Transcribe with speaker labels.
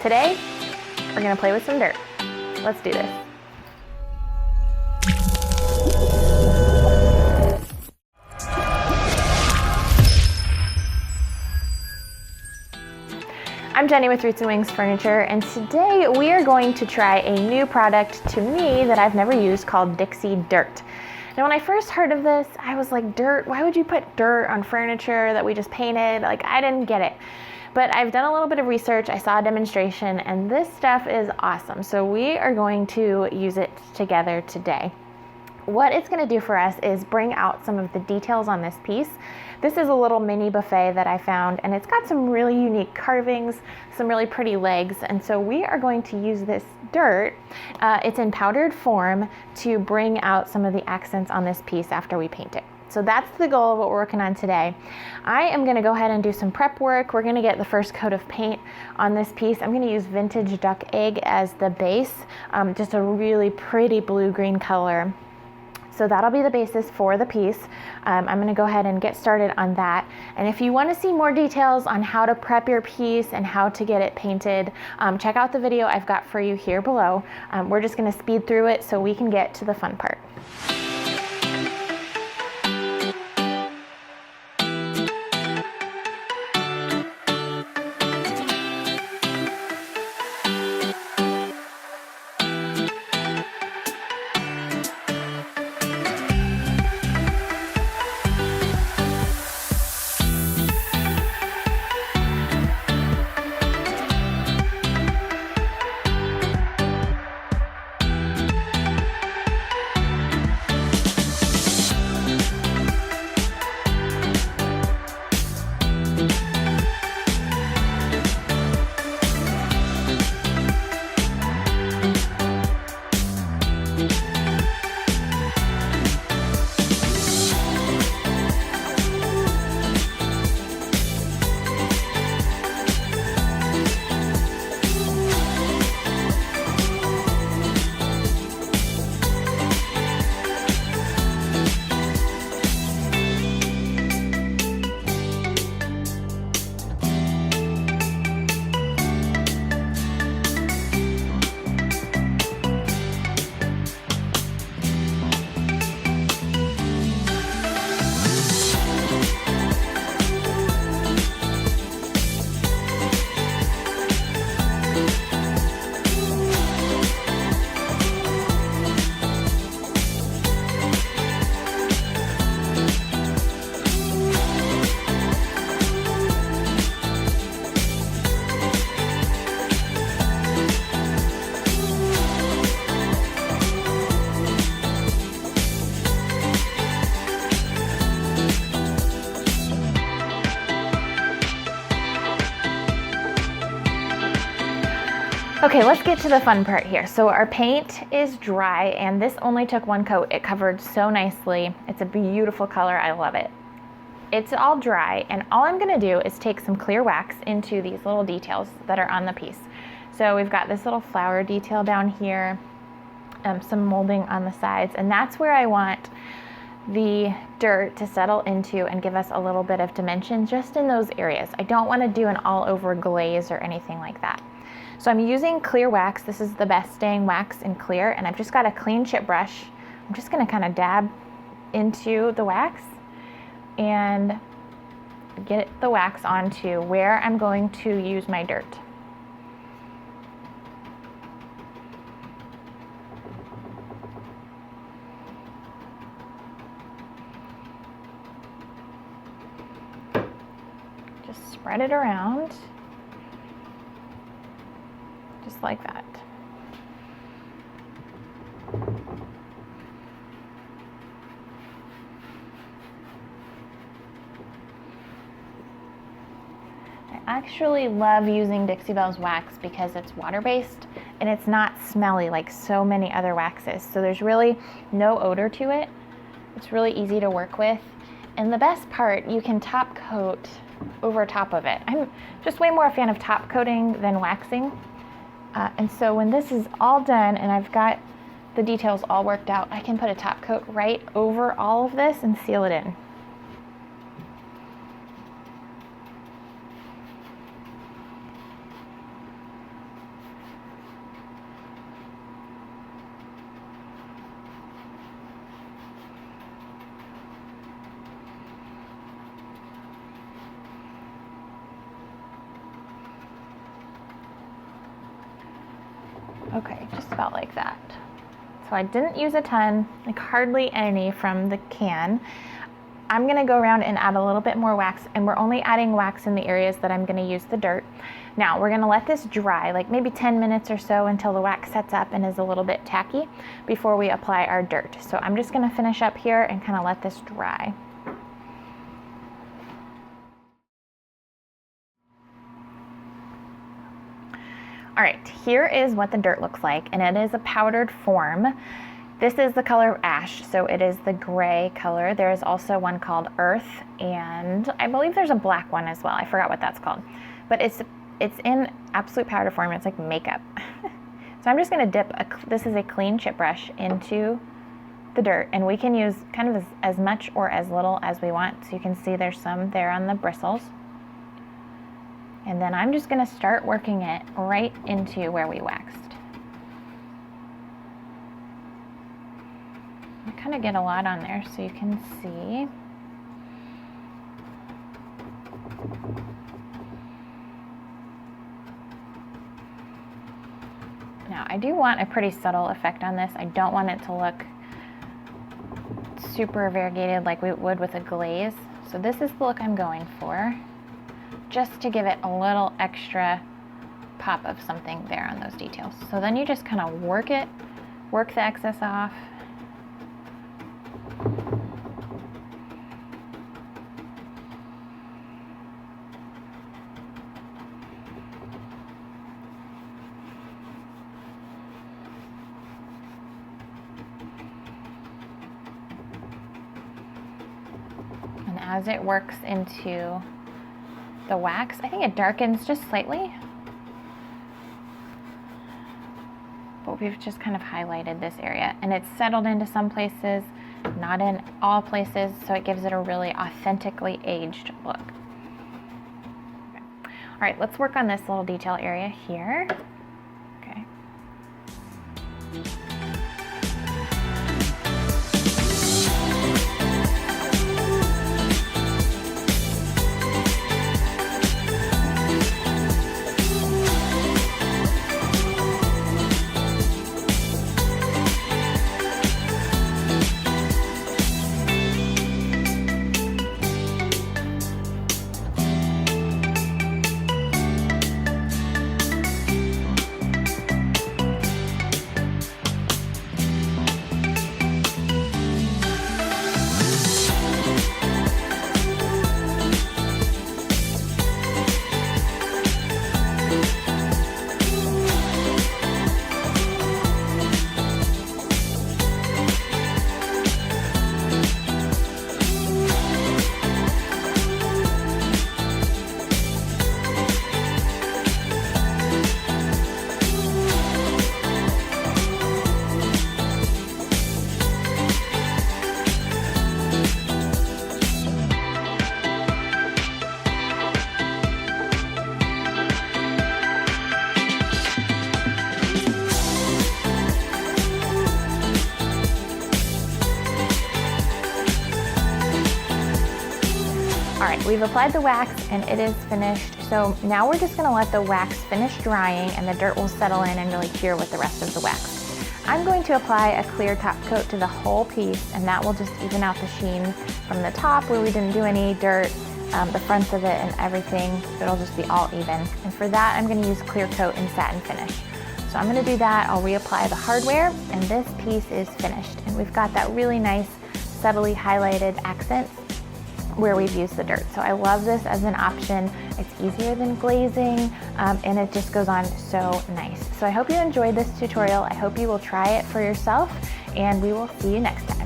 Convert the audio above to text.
Speaker 1: Today, we're gonna play with some dirt. Let's do this. I'm Jenny with Roots and Wings Furniture, and today we are going to try a new product to me that I've never used called Dixie Dirt. Now, when I first heard of this, I was like, dirt? Why would you put dirt on furniture that we just painted? Like, I didn't get it. But I've done a little bit of research, I saw a demonstration, and this stuff is awesome. So we are going to use it together today. What it's gonna do for us is bring out some of the details on this piece. This is a little mini buffet that I found, and it's got some really unique carvings, some really pretty legs, and so we are going to use this dirt. It's in powdered form to bring out some of the accents on this piece after we paint it. So that's the goal of what we're working on today. I am gonna go ahead and do some prep work. We're gonna get the first coat of paint on this piece. I'm gonna use vintage duck egg as the base, just a really pretty blue-green color. So that'll be the basis for the piece. I'm gonna go ahead and get started on that. And if you wanna see more details on how to prep your piece and how to get it painted, check out the video I've got for you here below. We're just gonna speed through it so we can get to the fun part. Okay, let's get to the fun part here. So our paint is dry, and this only took one coat. It covered so nicely. It's a beautiful color, I love it. It's all dry, and all I'm gonna do is take some clear wax into these little details that are on the piece. So we've got this little flower detail down here, some molding on the sides, and that's where I want the dirt to settle into and give us a little bit of dimension just in those areas. I don't wanna do an all over glaze or anything like that. So I'm using clear wax. This is the best staying wax in clear, and I've just got a clean chip brush. I'm just gonna kind of dab into the wax and get the wax onto where I'm going to use my dirt. Just spread it around. Just like that. I actually love using Dixie Belle's wax because it's water-based and it's not smelly like so many other waxes. So there's really no odor to it. It's really easy to work with. And the best part, you can top coat over top of it. I'm just way more a fan of top coating than waxing. And so when this is all done and I've got the details all worked out, I can put a top coat right over all of this and seal it in. Okay, just about like that. So I didn't use a ton, like hardly any from the can. I'm gonna go around and add a little bit more wax, and we're only adding wax in the areas that I'm gonna use the dirt. Now we're gonna let this dry, like maybe 10 minutes or so, until the wax sets up and is a little bit tacky before we apply our dirt. So I'm just gonna finish up here and kind of let this dry. All right, here is what the dirt looks like, and it is a powdered form. This is the color ash, so it is the gray color. There is also one called earth, and I believe there's a black one as well. I forgot what that's called, but it's in absolute powder form. It's like makeup. So I'm just gonna dip, this is a clean chip brush, into the dirt, and we can use kind of as much or as little as we want. So you can see there's some there on the bristles. And then I'm just gonna start working it right into where we waxed. I kind of get a lot on there so you can see. Now I do want a pretty subtle effect on this. I don't want it to look super variegated like we would with a glaze. So this is the look I'm going for, just to give it a little extra pop of something there on those details. So then you just kind of work the excess off. And as it works into the wax, I think it darkens just slightly, but we've just kind of highlighted this area, and it's settled into some places, not in all places, so it gives it a really authentically aged look. Okay. All right, let's work on this little detail area here. Okay. All right, we've applied the wax and it is finished. So now we're just gonna let the wax finish drying and the dirt will settle in and really cure with the rest of the wax. I'm going to apply a clear top coat to the whole piece, and that will just even out the sheen from the top where we didn't do any dirt, the fronts of it and everything. It'll just be all even. And for that, I'm gonna use clear coat and satin finish. So I'm gonna do that. I'll reapply the hardware, and this piece is finished. And we've got that really nice, subtly highlighted accent where we've used the dirt. So I love this as an option. It's easier than glazing, and it just goes on so nice. So I hope you enjoyed this tutorial. I hope you will try it for yourself, and we will see you next time.